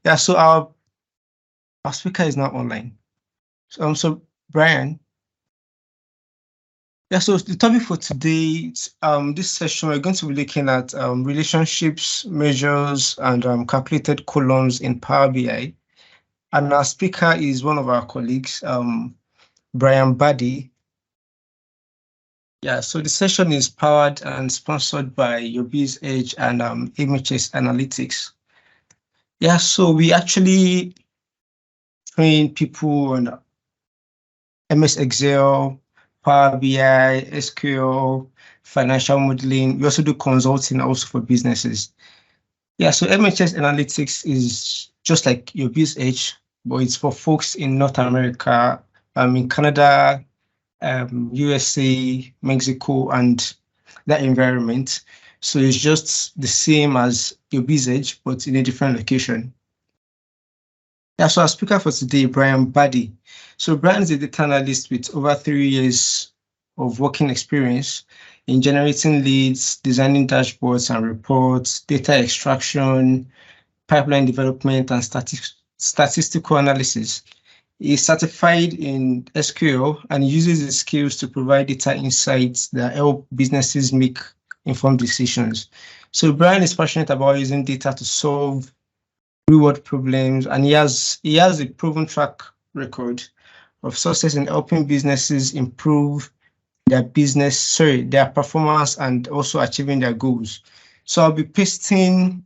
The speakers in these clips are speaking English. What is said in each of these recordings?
Yeah, so our speaker is now online. So Brian, yeah, so the topic for today, this session, we're going to be looking at relationships, measures, and calculated columns in Power BI. And our speaker is one of our colleagues, Brian Bardi. Yeah, so the session is powered and sponsored by Your Biz Edge and MHS Analytics. Yeah, so we actually train people on MS Excel, Power BI, SQL, financial modeling. We also do consulting also for businesses. Yeah, so MHS Analytics is just like your BizH, but it's for folks in North America, in Canada, USA, Mexico, and that environment. So it's just the same as your BizH, but in a different location. Yeah, so our speaker for today, Brian Bardi. So Brian is a data analyst with over 3 years of working experience in generating leads, designing dashboards and reports, data extraction, pipeline development, and statistical analysis. He's certified in SQL and uses his skills to provide data insights that help businesses make informed decisions. So Brian is passionate about using data to solve real-world problems, and he has a proven track record of success in helping businesses improve their performance and also achieving their goals. So I'll be pasting.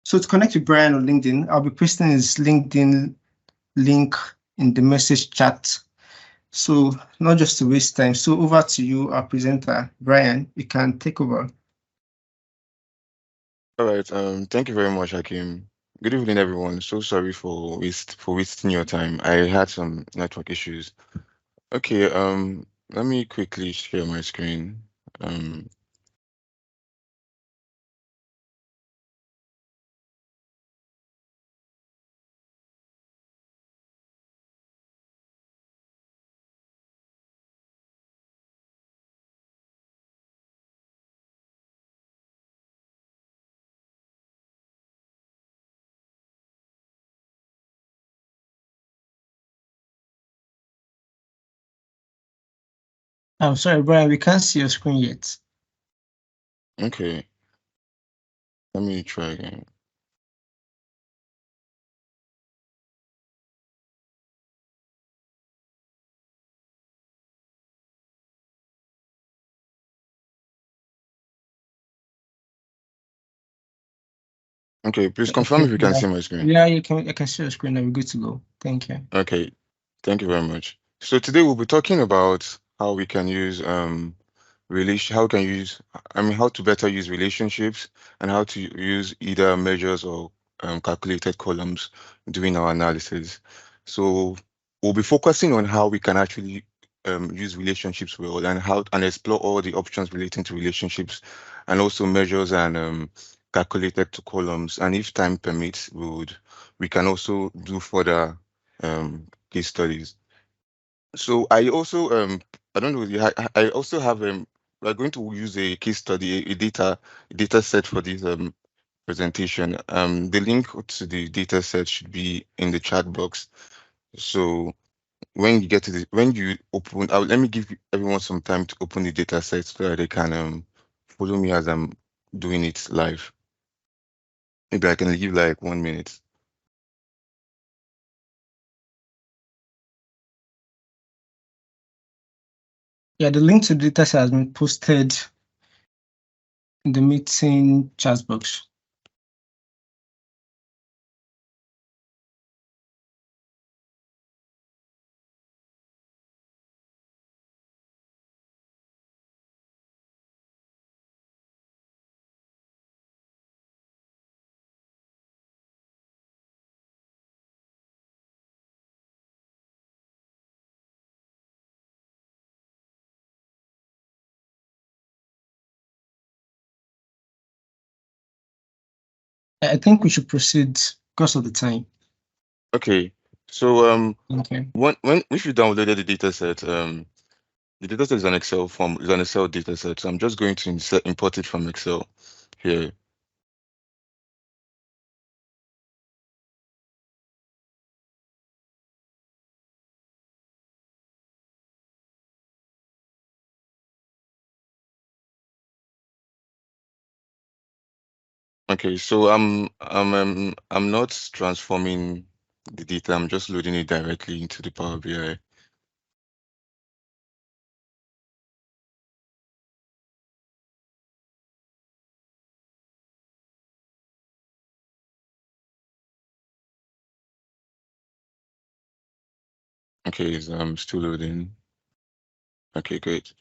So to connect with Brian on LinkedIn, I'll be pasting his LinkedIn link in the message chat. So not just to waste time. So over to you, our presenter, Brian. You can take over. All right. Thank you very much, Hakim. Good evening, everyone. So sorry for wasting your time. I had some network issues. Okay. Let me quickly share my screen. Um, I'm sorry, Brian, we can't see your screen yet. okay. Let me try again. Okay. Please confirm Okay. if you can Yeah, see my screen. yeah, I can see your screen now. We're good to go. Thank you. Okay. Thank you very much. So today we'll be talking about how we can use relation how can you use how to better use relationships and how to use either measures or calculated columns during our analysis. So we'll be focusing on how we can actually use relationships well and how and explore all the options relating to relationships and also measures and calculated to columns. And if time permits, we can also do further case studies. So I also I don't know I also have we're going to use a case study, a data set for this presentation. The link to the data set should be in the chat box. So when you get to when you open, let me give everyone some time to open the data set so that they can follow me as I'm doing it live. Maybe I can give like 1 minute. Yeah, the link to the dataset has been posted in the meeting chat box. I think we should proceed because of the time. Okay. So Okay. when if you downloaded the data set, the data set is an Excel form, is an Excel data set. So I'm just going to import it from Excel here. Okay, so I'm not transforming the data. I'm just loading it directly into the Power BI. Okay, so I'm still loading. Okay, great.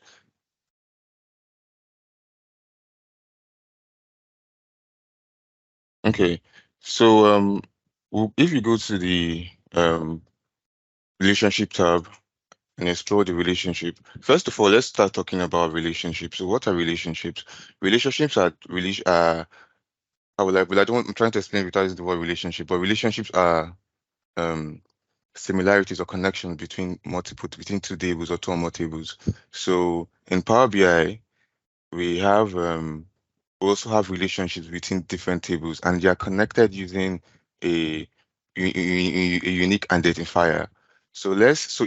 Okay, so if you go to the relationship tab and explore the relationship, first of all, let's start talking about relationships. So, what are relationships? Relationships are really I would like, well, I don't. I'm trying to explain without using the word relationship, but relationships are um similarities or connections between two tables or two or more tables. So in Power BI, we have we also have relationships between different tables, and they are connected using a a unique identifier. So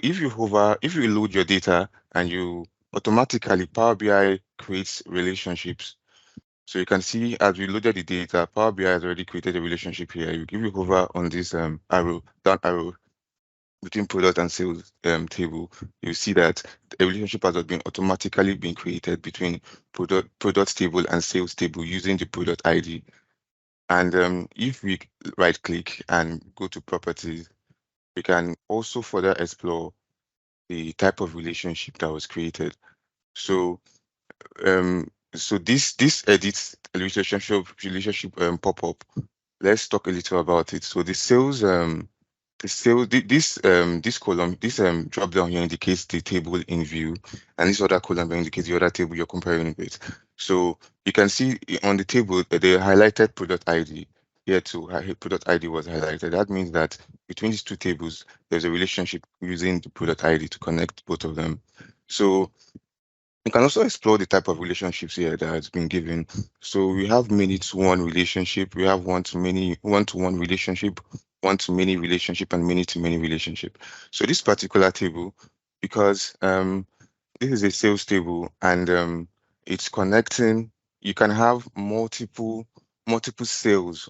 if you load your data and you automatically Power BI creates relationships. So you can see as we loaded the data, Power BI has already created a relationship here. If you hover on this down arrow between product and sales table, you see that a relationship has been automatically been created between product table and sales table using the product ID. And if we right click and go to properties, we can also further explore the type of relationship that was created. So this edit relationship pop-up. Let's talk a little about it. So this column, this drop down here indicates the table in view, and this other column indicates the other table you're comparing it with. So you can see on the table that the highlighted product ID here too. Product ID was highlighted. That means that between these two tables, there's a relationship using the product ID to connect both of them. So you can also explore the type of relationships here that has been given. So we have many-to-one relationship, we have one-to-many, one-to-one relationship, one-to-many relationship, and many-to-many relationship. So this particular table, because this is a sales table and it's connecting, you can have multiple sales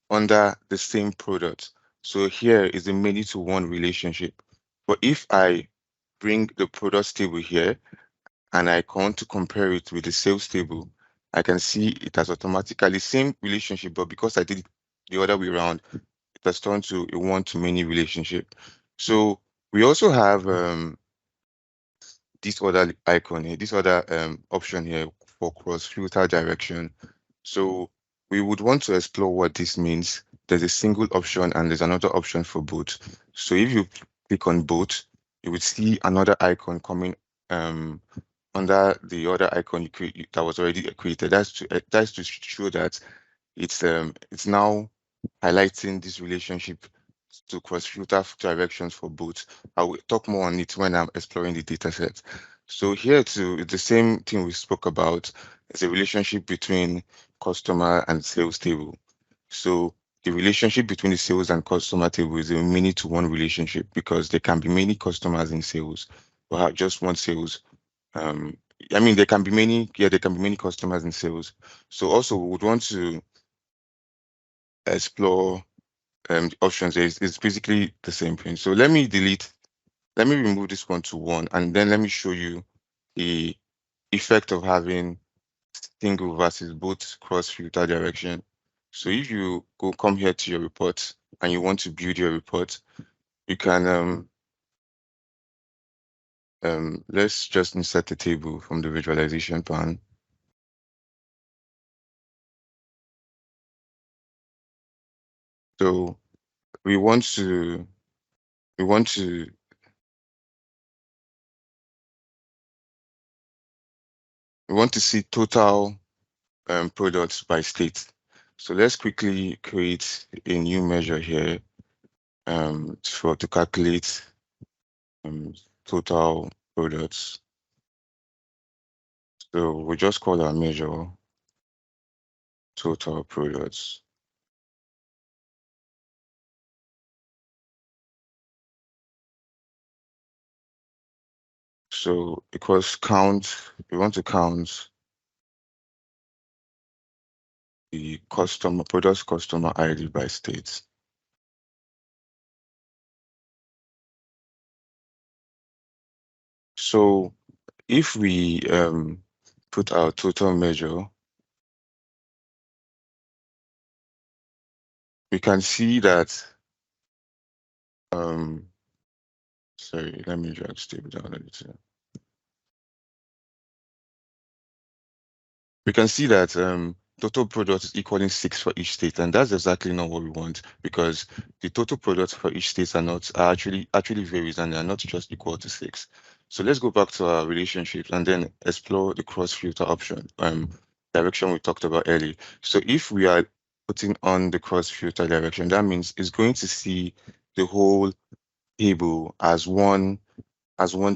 under the same product. So here is a many-to-one relationship. But if I bring the products table here and I want to compare it with the sales table, I can see it has automatically same relationship, but because I did it the other way around, it has turned to a one-to-many relationship. So we also have this other icon here, this other option here for cross filter direction. So we would want to explore what this means. There's a single option and there's another option for both. So if you click on both, you would see another icon coming um, under the other icon that was already created. That's to show that it's now highlighting this relationship to cross filter directions for both. I will talk more on it when I'm exploring the data set. So here too, it's the same thing we spoke about. It's a relationship between customer and sales table. So the relationship between the sales and customer table is a many to one relationship because there can be many customers in sales, but have just one sales. um I mean, there can be many customers in sales. So also we would want to explore the options. It's basically the same thing. So let me remove this one to one, and then let me show you the effect of having single versus both cross filter direction. So if you come here to your report and you want to build your report, you can let's just insert a table from the visualization pan. So we want to we want to we want to see total products by state. So let's quickly create a new measure here to calculate um, total products. So we'll just call our measure total products. So because count, we want to count the customer product customer ID by states. So if we put our total measure, we can see that sorry, let me drag stable down a little. We can see that total product is equaling 6 for each state, and that's exactly not what we want, because the total product for each state are actually varies, and they are not just equal to 6. So let's go back to our relationships and then explore the cross filter option, direction we talked about earlier. So if we are putting on the cross filter direction, that means it's going to see the whole table as one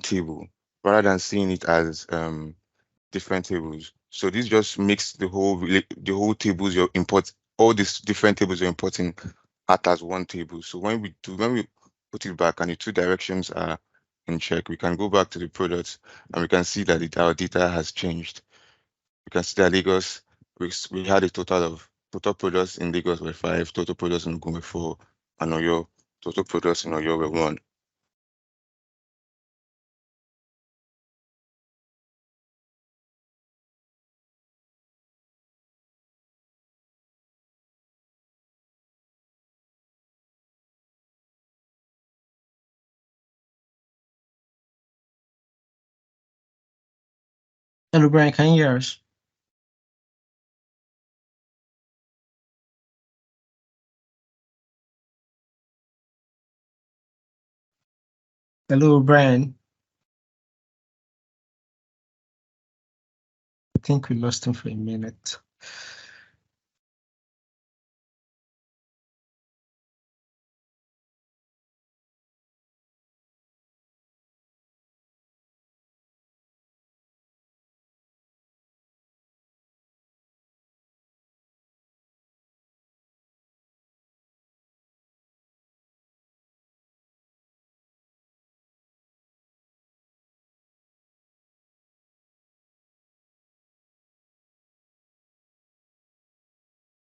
table, rather than seeing it as different tables. So this just makes the whole tables you're import all these different tables you're importing act as one table. So when we put it back and the two directions are in check, we can go back to the products and we can see that our data has changed. We can see that Lagos, we had a total products in Lagos were 5, total products in Ogun were 4, and Oyo, total products in Oyo were 1. Hello, Brian, can you hear us? Hello, Brian. I think we lost him for a minute.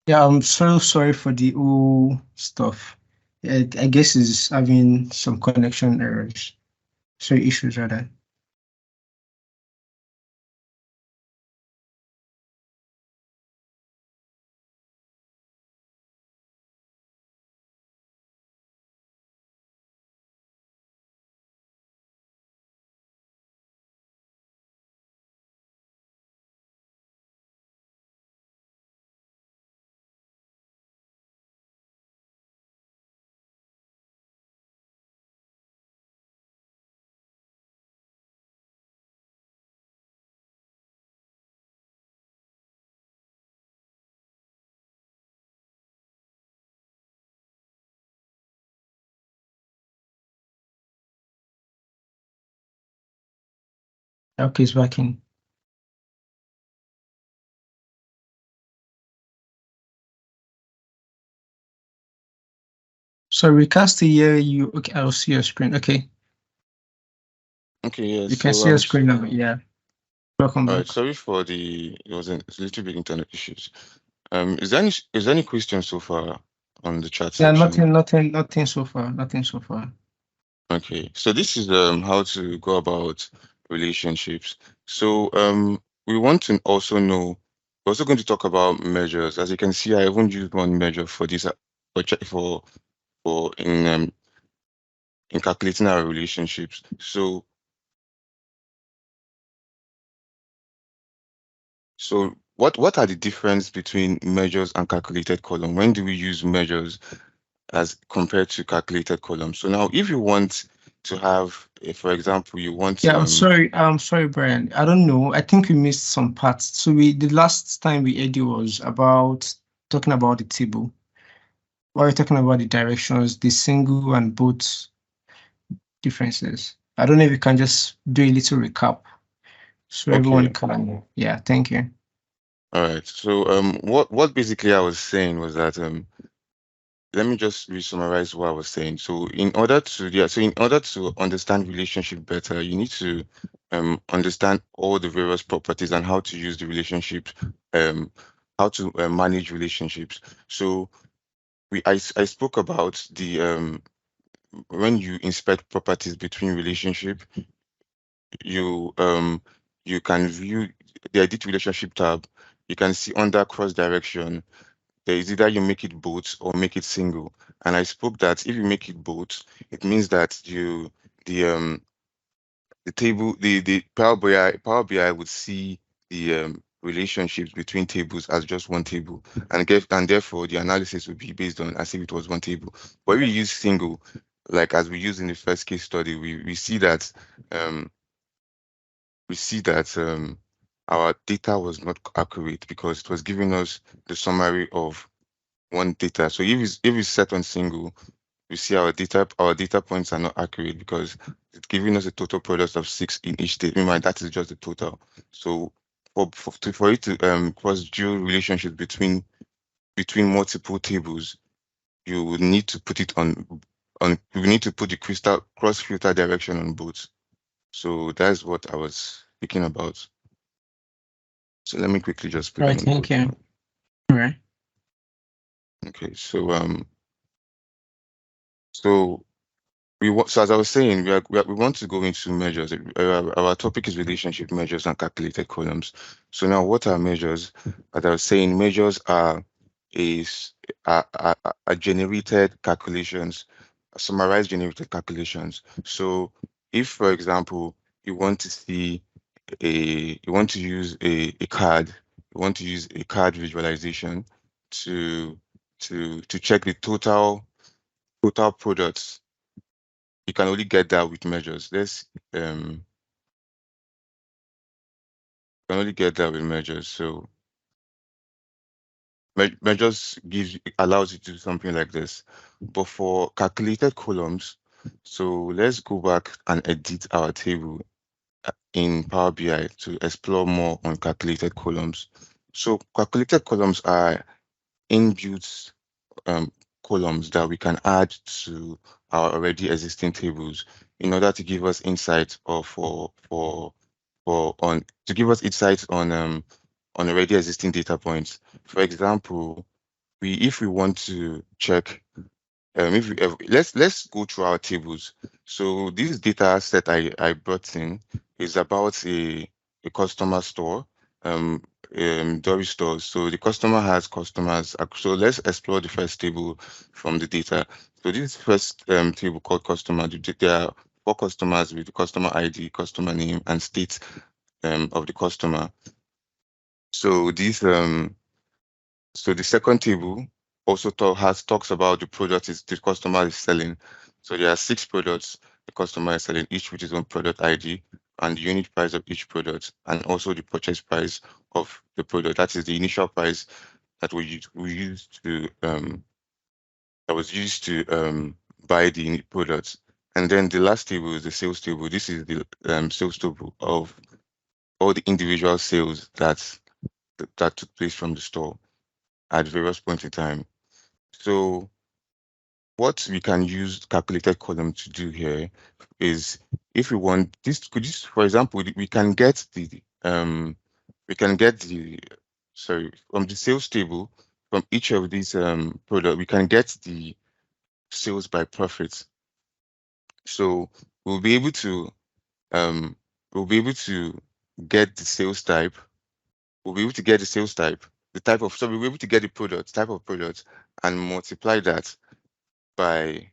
Yeah, I'm so sorry for the old stuff. I guess it's having some connection errors, so issues rather. Okay, it's working. So we can't still hear you. Okay, I'll see your screen. Okay, Okay, yeah. you can So see your screen now. Yeah, welcome all back. right, sorry for it was a little bit internet issues. Is there any questions so far on the chat Yeah, section? nothing so far. Nothing so far. Okay, so this is how to go about relationships. So we want to also know, we're also going to talk about measures. As you can see, I haven't used one measure for this for in calculating our relationships. So what are the difference between measures and calculated column? When do we use measures as compared to calculated columns? So now if you want to have, for example, you want Yeah, I'm sorry, Brian. I don't know. I think we missed some parts. So the last time we had was about talking about the table. While we're talking about the directions, the single and both differences. I don't know if you can just do a little recap so everyone okay. can. Yeah, thank you. All right. So what basically I was saying was that let me just re-summarize what I was saying. So in order to understand relationship better, you need to understand all the various properties and how to use the relationship um manage relationships. So I spoke about the when you inspect properties between relationship, you you can view the edit relationship tab. You can see under cross direction there is either you make it both or make it single. And I spoke that if you make it both, it means that the um the table the Power BI would see the relationships between tables as just one table, and therefore the analysis would be based on as if it was one table. But if we use single, like as we used in the first case study, we see that um our data was not accurate because it was giving us the summary of one data. So if it's set on single, we see our data points are not accurate because it's giving us a total product of 6 in each state. Remember, that is just the total. So for it to cross dual relationships between multiple tables, you would need to put it on you need to put the crystal cross filter direction on both. So that's what I was speaking about. So let me quickly just put Right, them on thank both. you. All right. Okay, so so as I was saying, we want to go into measures. Our topic is relationship measures and calculated columns. So now, what are measures? As I was saying, measures is are generated calculations, summarized generated calculations. So if, for example, you want to see you want to use a card, you want to use a card visualization to to check the total products, you can only get that with measures. You can only get that with measures. So measures allows you to do something like this. But for calculated columns, so let's go back and edit our table in Power BI to explore more on calculated columns. So calculated columns are inbuilt um, columns that we can add to our already existing tables in order to give us insight or for on to give us insights on already existing data points. For example, we if we want to check if we, let's go through our tables. So this data set I brought in is about a customer store, um, Dory stores. So the customer has customers. So let's explore the first table from the data. So this first table called customer, there are four customers with the customer ID, customer name, and state of the customer. So the second table also talks about the product is the customer is selling. So there are six products the customer is selling, each with its own product ID and the unit price of each product, and also the purchase price of the product. That is the initial price that we used to that was used to buy the products. And then the last table is the sales table. This is the sales table of all the individual sales that took place from the store at various points in time. So what we can use calculated column to do here is if we want this, for example, we can get the sorry from the sales table from each of these product, we can get the sales by profit. So we'll be able to um we'll be able to get the sales type, we'll be able to get the sales type, the type of so we'll be able to get the product, type of product, and by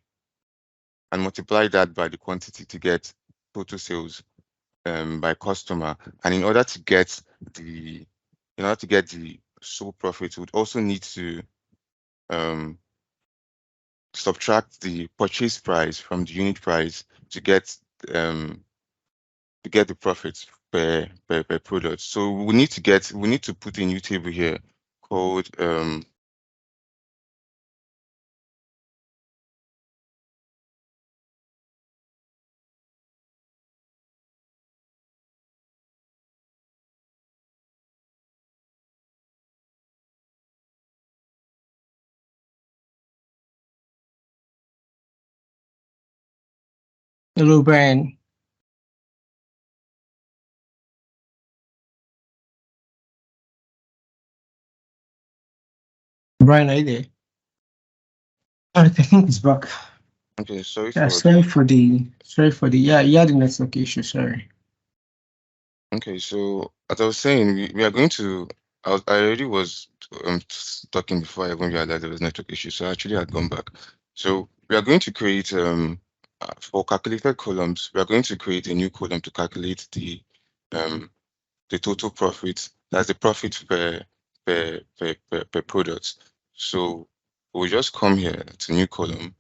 multiply that by the quantity to get total sales by customer. And the in order to get the sole profit, we would also need to um, subtract the purchase price from the unit price um, to get the profits per product. So we need to put a new table here called Hello, Brian. Brian, are you there? All right, I think it's back. Okay, sorry Yeah, for the. yeah, you had the network issue, sorry. Okay, so as I was saying, we are going to. I already was talking before I even realized there was network issue, so I actually had gone back. So we are going to create for calculated columns. We are going to create a new column to calculate um the total profit. That's the profit per product. So we'll just come here to new column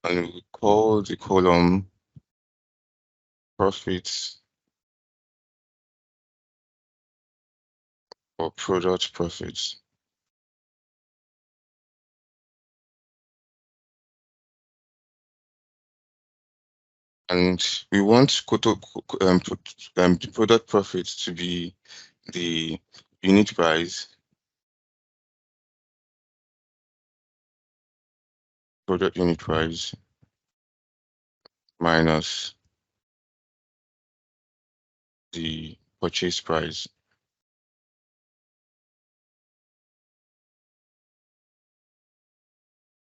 and we call the column profits or product profits. And we want the product profit to be the unit price, product unit price minus the purchase price.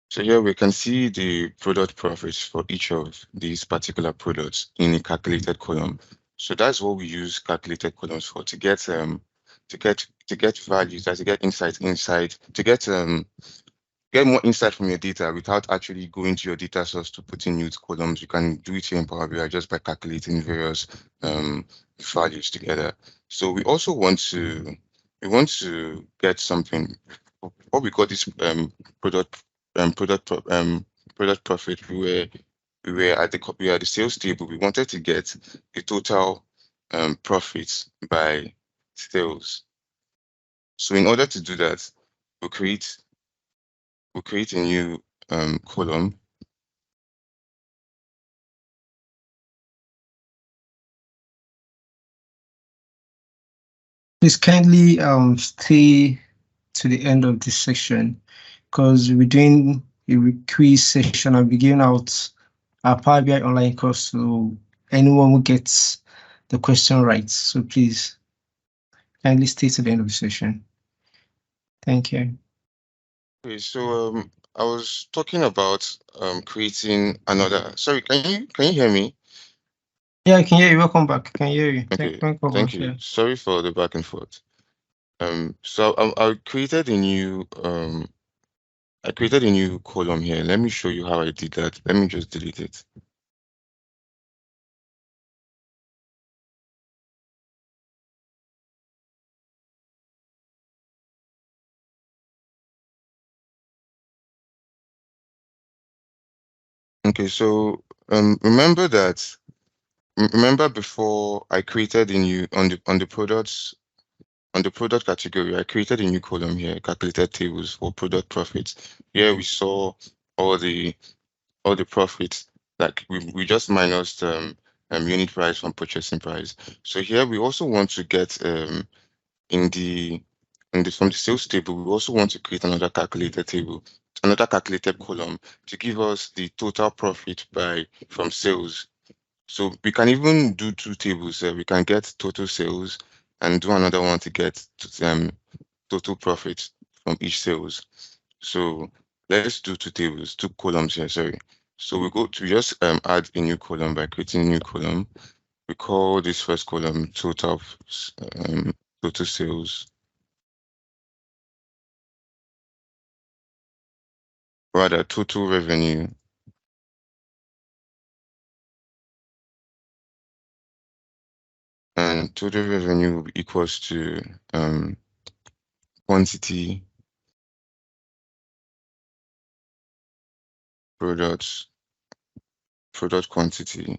So here we can see the product profits for each of these particular products in a calculated column. So that's what we use calculated columns for, to get values, to get insights inside, to get more insight from your data without actually going to your data source to put in new columns. You can do it here in Power BI just by calculating various values together. So we want to get something, what we call this product product profit. We were at the sales table. We wanted to get the total profits by sales. So in order to do that, we'll create a new column. Please kindly stay to the end of this section because we're doing a quiz session and we're giving out our Power BI online course to anyone who gets the question right. So please kindly stay to the end of the session. Thank you. Okay, so I was talking about creating another. Sorry, can you hear me? Yeah, I can hear you. Welcome back. I can hear you. Okay, Welcome thank back. you. Yeah. Sorry for the back and forth. So I created a new column here. Let me show you how I did that. Let me just delete it. Okay, so remember before I created a new on the products. On the product category, I created a new column here, calculated tables for product profits. Here we saw all the profits, like we just minus unit price from purchasing price. So here we also want to get in the from the sales table, we also want to create another calculated table, another calculated column to give us the total profit by from sales. So we can even do two tables. We can get total sales and do another one to get total profit from each sales. So let's do two tables, two columns here, sorry. So we just add a new column by creating a new column. We call this first column total sales, rather total revenue. And total revenue will be equals to quantity products product quantity.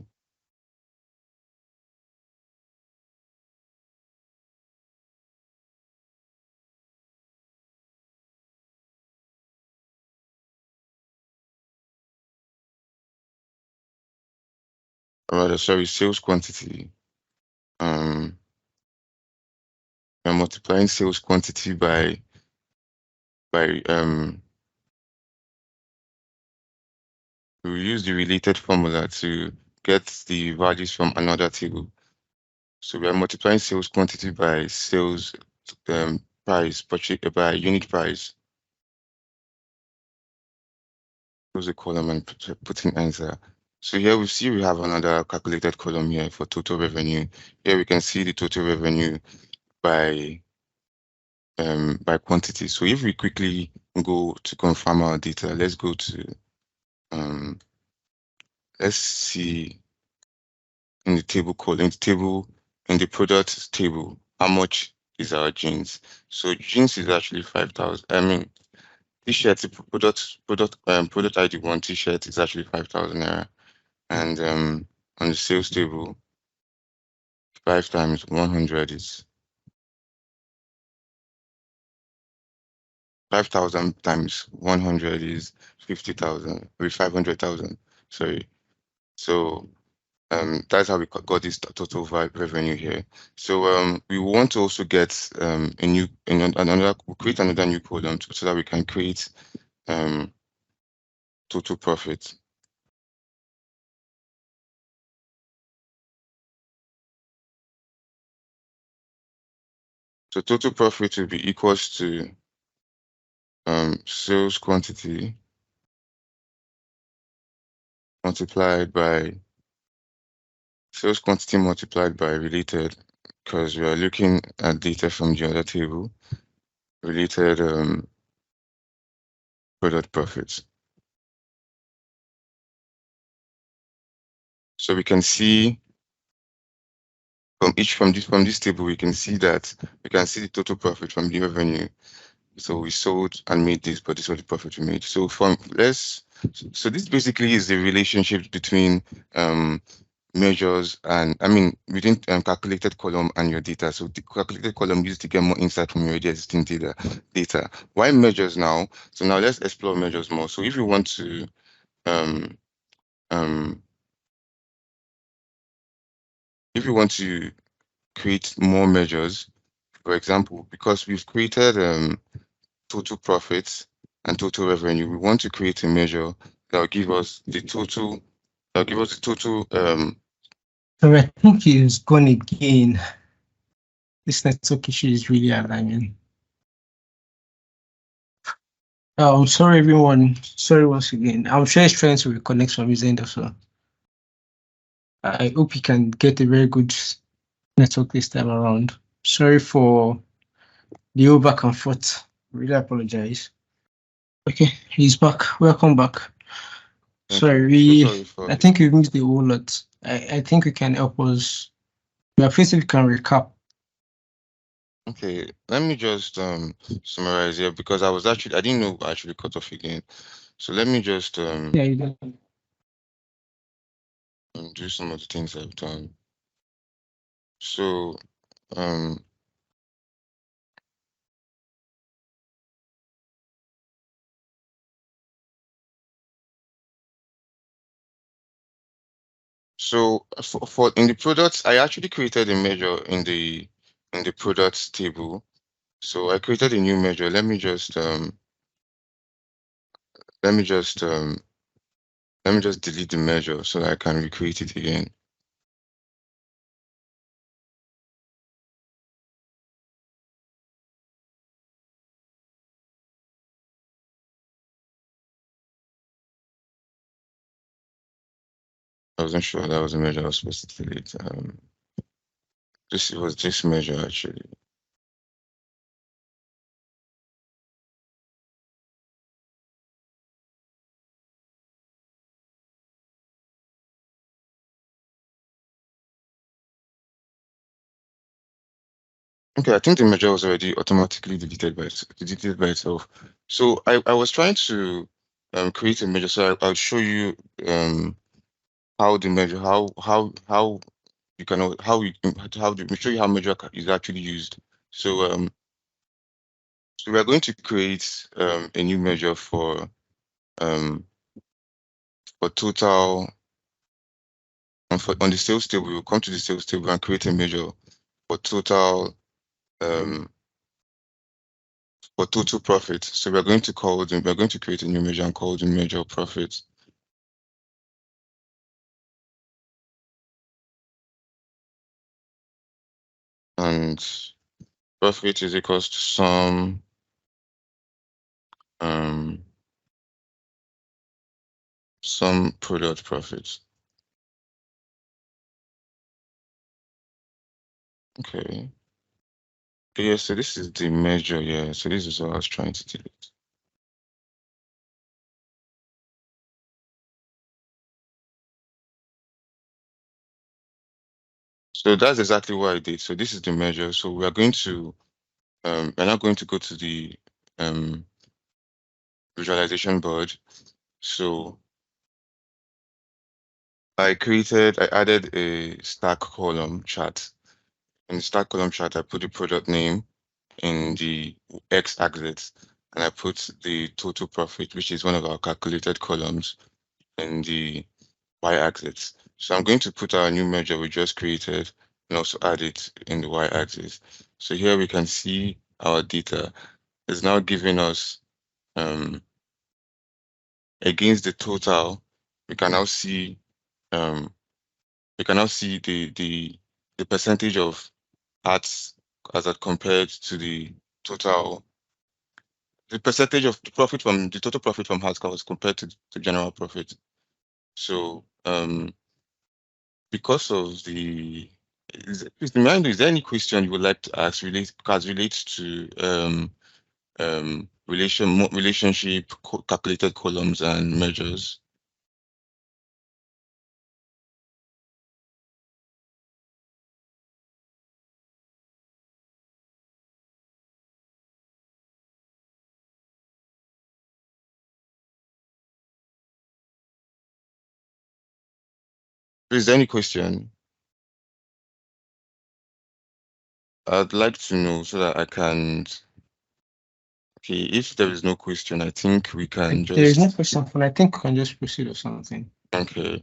Rather, sorry, sales quantity. Um, we're multiplying sales quantity by we use the related formula to get the values from another table. So we are multiplying sales quantity by sales price, by unit price. Close the column and put in answer. So here we have another calculated column here for total revenue. Here we can see the total revenue by quantity. So if we quickly go to confirm our data, let's go to let's see in the table in the product table, how much is our jeans? So jeans is actually 5,000. I mean, t-shirt, product ID one t-shirt is actually 5,000 naira. And on the sales table, 5 times 100 is 5,000 times 100 is 50,000, with 500,000. Sorry. So that's how we got this total revenue here. So we want to also get create another new column so that we can create total profit. So total profit will be equals to sales quantity multiplied by related, because we are looking at data from the other table, related product profits. So we can see from this table, we can see the total profit from the revenue. So we sold and made this, but this was the profit we made. So so this basically is the relationship between measures and within calculated column and your data. So the calculated column used to get more insight from your already existing data. Why measures now? So now let's explore measures more. So if you want to um create more measures, for example, because we've created total profits and total revenue, we want to create a measure that will give us the total So I think he's gone again. This network issue is really alarming. Oh, sorry everyone. Sorry once again. I'm sure he's trying to reconnect from his end as well. I hope he can get a very good network this time around. Sorry for the whole back and forth. Really apologize. Okay, he's back. Welcome back. thank you. Sorry, For I think we've missed the whole lot. I think we can help us. We are facing we can recap. Okay, let me just summarize here, because I didn't know I actually cut off again. So let me just Yeah, you do. do some of the things I've done. So um for in the products, I actually created a measure in the products table. So I created a new measure. Let me just delete the measure so that I can recreate it again. I wasn't sure that was a measure I was supposed to delete. This was this measure actually. Okay, I think the measure was already automatically deleted by itself. So I was trying to create a measure. So I'll show you how the measure how you can how to show you how measure is actually used. So we're going to create a new measure um for total on the sales table. We'll come to the sales table and create a measure for total um profit. So we're going to create a new measure and call the measure profit. And Profit is equals to um some product profit. Okay. Okay, yeah, so this is the measure, yeah. So this is what I was trying to delete. So that's exactly what I did. So this is the measure. So we are going to we're now going to go to the um visualization board. So I added a stack column chart. In the stack column chart, I put the product name in the x-axis, and I put the total profit, which is one of our calculated columns, in the y-axis. So I'm going to put our new measure we just created and also add it in the y-axis. So here we can see our data is now giving us against the total. We can now see um, the percentage of ads as it compared to the percentage of the profit from the total profit from ads was compared to the general profit. So because of please remind me, is there any question you would like to ask relates to relationship calculated columns and measures? Is there any question? I'd like to know so that I can. Okay, if there is no question, I think we can There is no just. question, and I think we can just proceed or something. Okay.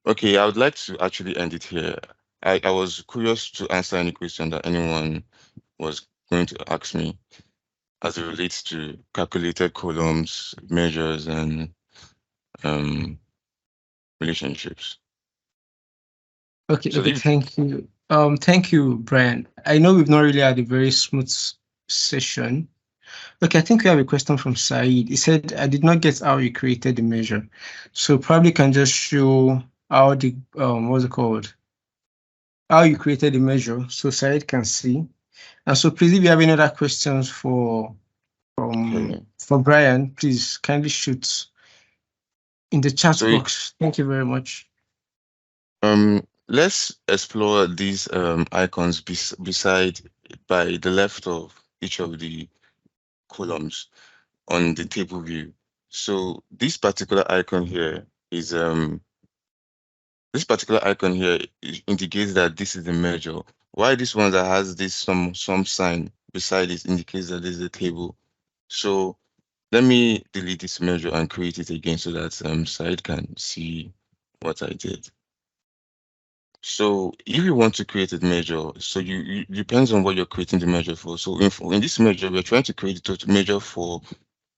Okay, I would like to actually end it here. I was curious to answer any question that anyone was going to ask me as it relates to calculated columns, measures, and um, relationships. Okay, So okay, if thank you. Thank you, Brian. I know we've not really had a very smooth session. Okay, I think we have a question from Said. He said, I did not get how you created the measure. So probably can just show how the what's it called? How you created the measure so Said can see. And so please, if you have any other questions okay, for Brian, please kindly shoot in the chat so box. Thank you very much. let's explore these icons beside by the left of each of the columns on the table view. So this particular icon here indicates that this is the measure. Why this one that has this some sign beside it indicates that this is a table. So let me delete this measure and create it again so that Side can see what I did. So if you want to create a measure, so you depends on what you're creating the measure for. So in this measure, we're trying to create the total measure for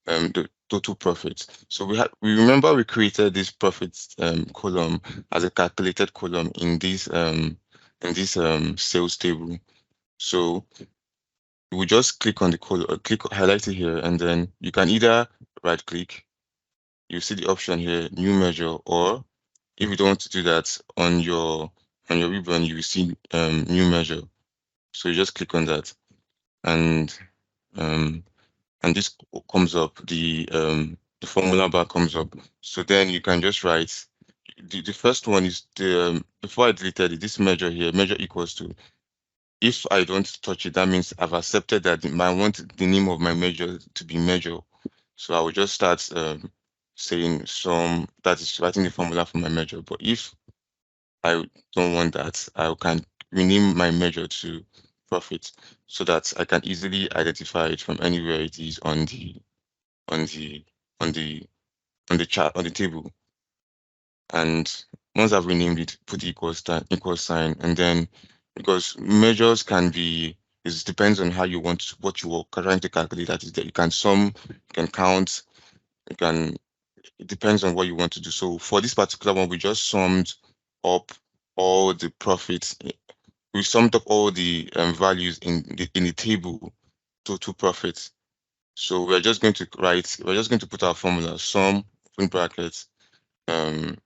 the total profit. So we remember we created this profit column as a calculated column in this sales table. So we just click on the column, click highlight it here, and then you can either right click, you see the option here, new measure, or if you don't want to do that on your ribbon, you will see new measure. So you just click on that, and um and this comes up, the formula bar comes up. So then you can just write the first one is before I deleted it, this measure here, measure equals to, if I don't touch it, that means I've accepted that I want the name of my measure to be measure. So I will just start saying some, that is writing the formula for my measure. But if I don't want that, I can rename my measure to profit so that I can easily identify it from anywhere it is on the on the on the chart on the table. And once I've renamed it, put the equal sign, and then because measures can be, it depends on how you want what you are trying to calculate. That is that you can sum, you can count, you can, it depends on what you want to do. So for this particular one, we just summed up all the profits we summed up all the values in the table, total profit. So we're just going to put our formula, sum, open brackets. It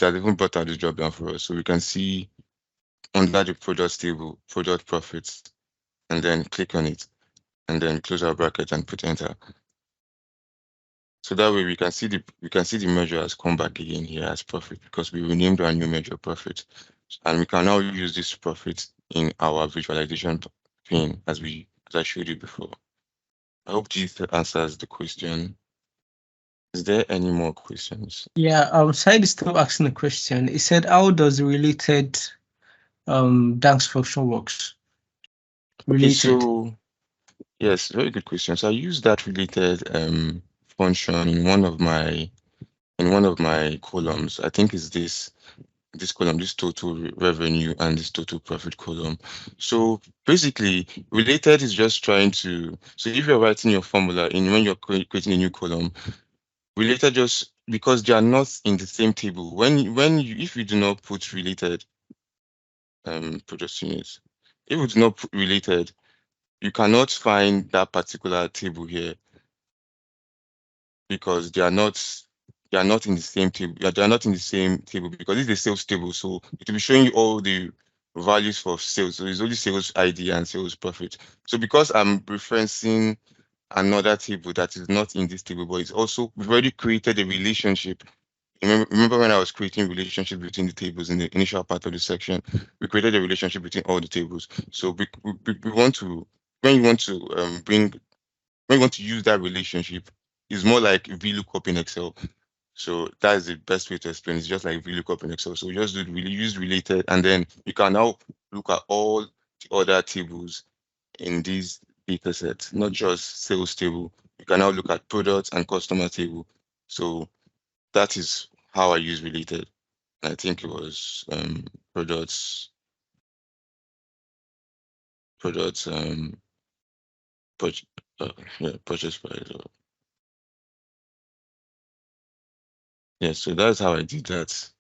has even brought out this drop down for us. So we can see under the products table, product profits, and then click on it, and then close our bracket and put enter. So that way we can see the measure has come back again here as profit because we renamed our new measure profit. And we can now use this profit in our visualization pane as I showed you before. I hope this answers the question. Is there any more questions? Yeah, Said is still asking a question. He said, how does the related Danks function works? Okay, Related. so yes, very good question. So I use that related function in one of my columns. I think it's this column, this total revenue and this total profit column. So basically, related is just trying to, so if you're writing your formula in when you're creating a new column, related just because they are not in the same table. If you do not put related product units, if you do not put related, you cannot find that particular table here because they are not in the same table. They are not in the same table because it's a sales table. So it will be showing you all the values for sales. So it's only sales ID and sales profit. So because I'm referencing another table that is not in this table, but it's also we've already created a relationship. Remember when I was creating relationship between the tables in the initial part of the section, we created a relationship between all the tables. So we want to when you want to when you want to use that relationship, it's more like VLOOKUP in Excel. So that is the best way to explain. It's just like VLOOKUP in Excel. So we just do really use related, and then you can now look at all the other tables in these data sets, not just sales table. You can now look at products and customer table. So that is how I use related. I think it was products, products, purchase, yeah, purchase price. Yeah, so that's how I did that. Is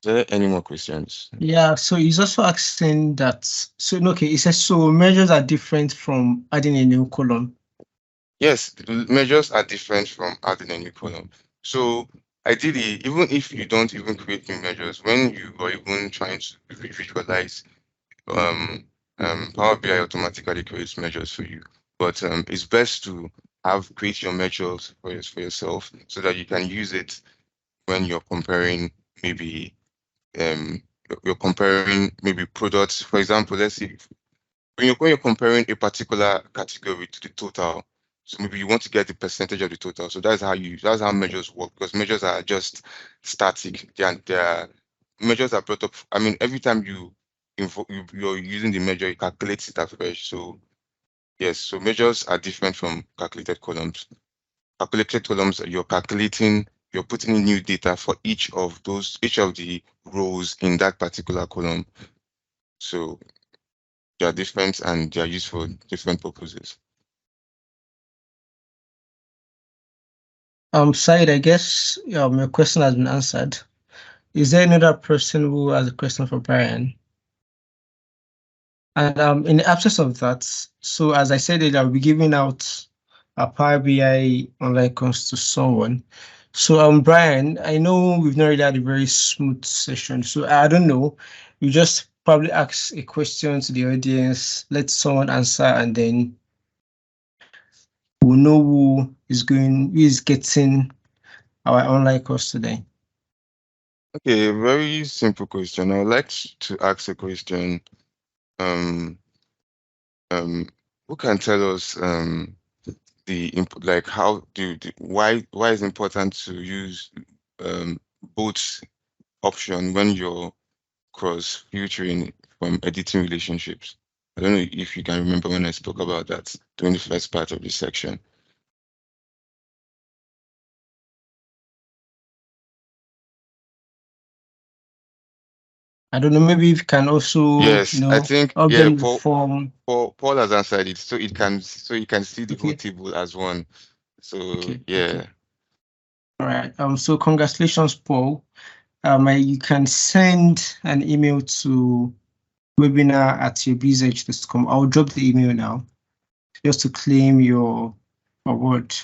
there any more questions? Yeah, so he's also asking that, so okay, he says, so measures are different from adding a new column. Yes, the measures are different from adding a new column. So ideally, even if you don't even create new measures, when you are even trying to visualize, Power BI automatically creates measures for you. But it's best to create your measures for yourself so that you can use it when you're comparing maybe you're comparing maybe products. For example, let's see when you're comparing a particular category to the total, so maybe you want to get the percentage of the total. So that's how measures work because measures are just static. Measures are brought up. I mean, every time you're using the measure, it calculates it afresh. So yes, so measures are different from calculated columns. Calculated columns, you're putting in new data for each of the rows in that particular column. So they are different and they are used for different purposes. Said, I guess your question has been answered. Is there another person who has a question for Brian? And in the absence of that, so as I said earlier, I'll be giving out a Power BI online course to someone. So Brian, I know we've not really had a very smooth session, so I don't know. You just probably ask a question to the audience, let someone answer, and then we'll know who is getting our online course today. Okay, a very simple question. I would like to ask a question. Um, who can tell us the input, like why is it important to use both option when you're cross filtering from editing relationships? I don't know if you can remember when I spoke about that during the first part of this section. I don't know, maybe if you can also, Yes, I think yeah, update the form. Paul has answered it, so you can see the whole Okay, table as one. So okay, yeah. okay. All right. So congratulations, Paul. You can send an email to webinar@yourbizedge.com. I'll drop the email now just to claim your award.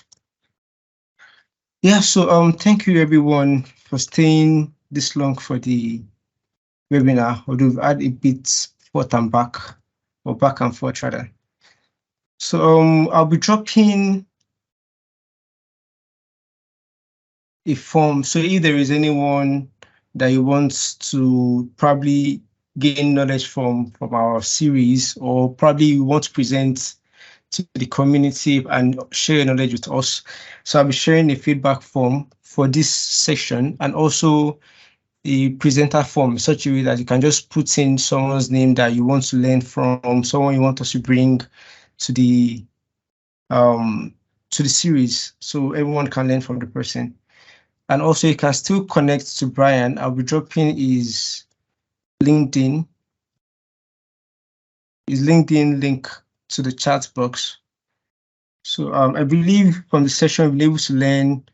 Yeah, so thank you everyone for staying this long for the webinar, although we've had a bit forth and back, or back and forth rather. So I'll be dropping a form. So if there is anyone that you want to probably gain knowledge from our series, or probably you want to present to the community and share your knowledge with us. So I'll be sharing a feedback form for this session and also a presenter form in such a way that you can just put in someone's name that you want to learn from, someone you want us to bring to the series, so everyone can learn from the person. And also you can still connect to Brian. I'll be dropping his LinkedIn link to the chat box. So I believe from the session we'll be able to learn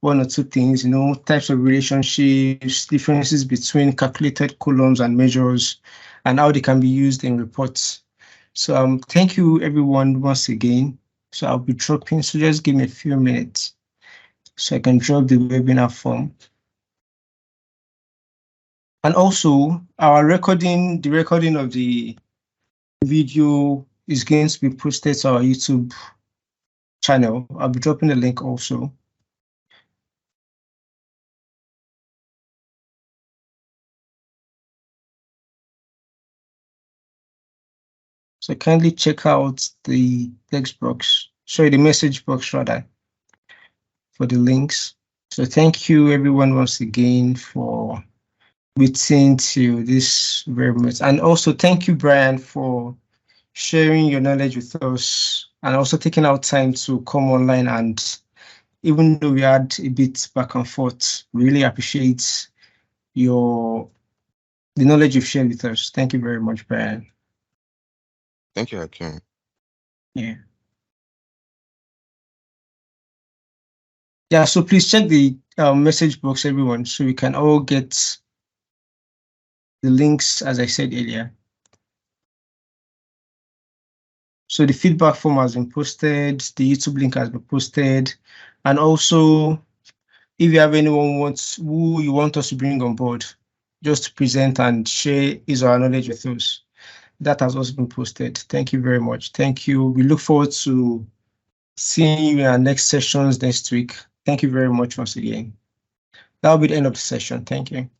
one or two things, types of relationships, differences between calculated columns and measures, and how they can be used in reports. So thank you everyone once again. So I'll be dropping, so just give me a few minutes so I can drop the webinar form. And also the recording of the video is going to be posted to our YouTube channel. I'll be dropping the link also. So kindly check out the text box, sorry, the message box rather, for the links. So thank you everyone once again for waiting till this very much. And also thank you, Brian, for sharing your knowledge with us and also taking out time to come online. And even though we had a bit back and forth, really appreciate the knowledge you've shared with us. Thank you very much, Brian. Thank you, Hakim. Yeah. Yeah, so please check the message box, everyone, so we can all get the links, as I said earlier. So the feedback form has been posted, the YouTube link has been posted, and also if you have anyone who you want us to bring on board, just to present and share his or her knowledge with us, that has also been posted. Thank you very much. Thank you. We look forward to seeing you in our next sessions next week. Thank you very much once again. That will be the end of the session. Thank you.